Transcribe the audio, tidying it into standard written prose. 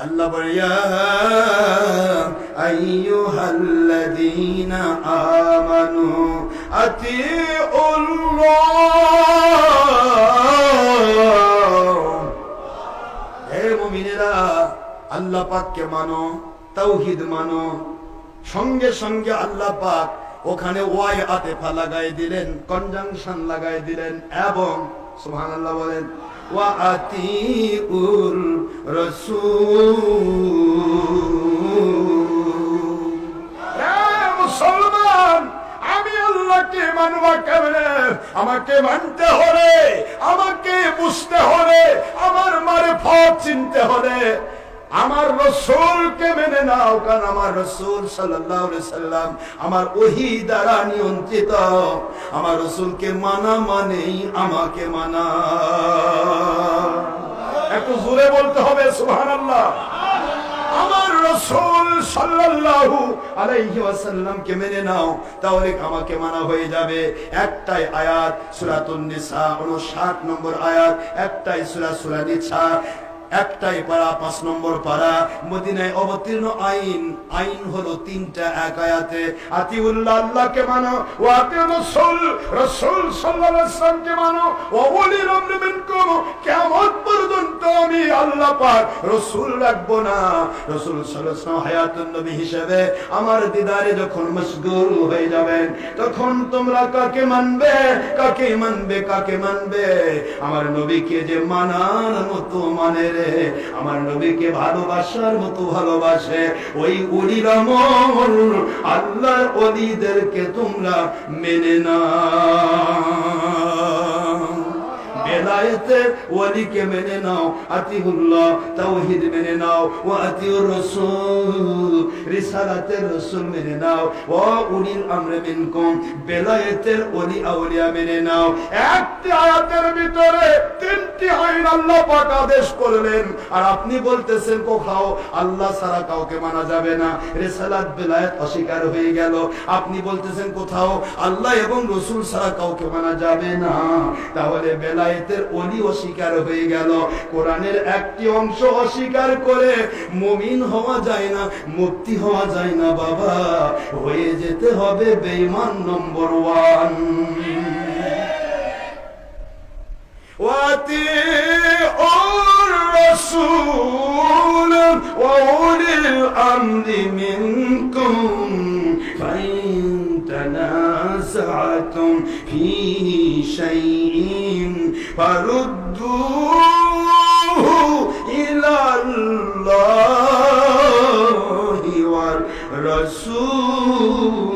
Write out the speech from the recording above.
আল্লাহ বলে ইয়া আইয়ুহাল্লাযীনা আমানু আতিউল্লাহ, হে মুমিনেরা আল্লাহ পাককে মানো, তাওহীদ মানো। সঙ্গে সঙ্গে আল্লাহ পাক ওখানে ওয়াই আতেফা লাগাই দিলেন, কনজাংশন লাগাই দিলেন, এবং সুবহানাল্লাহ বলেন ওয়া আতিউর রাসূল। মুসলমান, আমি আল্লাহকে মানবা কেমনে? আমাকে মানতে হলে, আমাকে বুঝতে হলে, আমার মারিফত চিনতে হলে আমার রাসূলকে মেনে নাও। কারণ আমার রাসূল সাল্লাল্লাহু আলাইহি সাল্লাম আমার ওহী দ্বারা নিয়ন্ত্রিত। আমার রাসূলকে মানা মানেই আমাকে মানা। একটু জোরে বলতে হবে সুবহানাল্লাহ। আমার রাসূল সাল্লাল্লাহু আলাইহি ওয়াসাল্লামকে মেনে নাও, তাহলে আমাকে মানা হয়ে যাবে। একটাই আয়াত সূরাতুন নিসা 59 নম্বর আয়াত, একটাই সূরা নিসা, একটাই পারা 5 নম্বর পারা। মদিনায় অবতীর্ণ আইন হলো 3টা এক আয়াতে। আতিউল্লাহ, আল্লাহকে মানো, ওয়া আতিউর রাসূল, রাসূল সাল্লাল্লাহু আলাইহি ওয়াসাল্লামকে মানো, ওয়া উলিল আমরি মিনকুম। কিয়ামত পর্যন্ত আমি আল্লাহ পাক রাসূল রাখবো না। রাসূল সাল্লাল্লাহু আলাইহি ওয়াসাল্লাম হায়াতুন নবী হিসেবে আমার দিদারে যখন মশগুল হয়ে যাবেন, তখন তোমরা কাকে মানবে, কাকে মানবে, কাকে মানবে? আমার নবীকে যে মানার মতো মানে, আমার নবীকে ভালোবাসার মতো ভালোবাসে, ওই ওলির আমল আল্লাহর ওলিদেরকে তোমরা মেনে নাও। বেলায়েতের ওলিকে মেনে নাও, আতিউল্লাহ তাওহীদ মেনে নাও, ওয়া আতিউর রাসূল রিসালাতের রাসূল মেনে নাও, ওয়া উলিল আমরি মিনকুম বেলায়েতের ওলি আউলিয়া মেনে নাও। একটি আয়াতের ভিতরে 3টি আইন আল্লাহ পাক আদেশ করলেন, আর আপনি বলতেছেন কোথাও আল্লাহ ছাড়া কাউকে মানা যাবে না, রিসালাত বেলায়েত অস্বীকার হয়ে গেল। আপনি বলতেছেন কোথাও আল্লাহ এবং রাসূল ছাড়া কাউকে মানা যাবে না, তাহলে বেলায়েত ওলি অস্বীকার হয়ে গেল। কোরআনের একটি অংশ অস্বীকার করে মুমিন হওয়া যায় না, মুক্তি হওয়া যায় না বাবা, হয়ে যেতে হবে বেঈমান নম্বর 1। ওয়াতিউর রাসূল ওয়া উলিল আমরি মিনকুম ফাইন تنازعتم في شيء فردوه إلى الله والرسول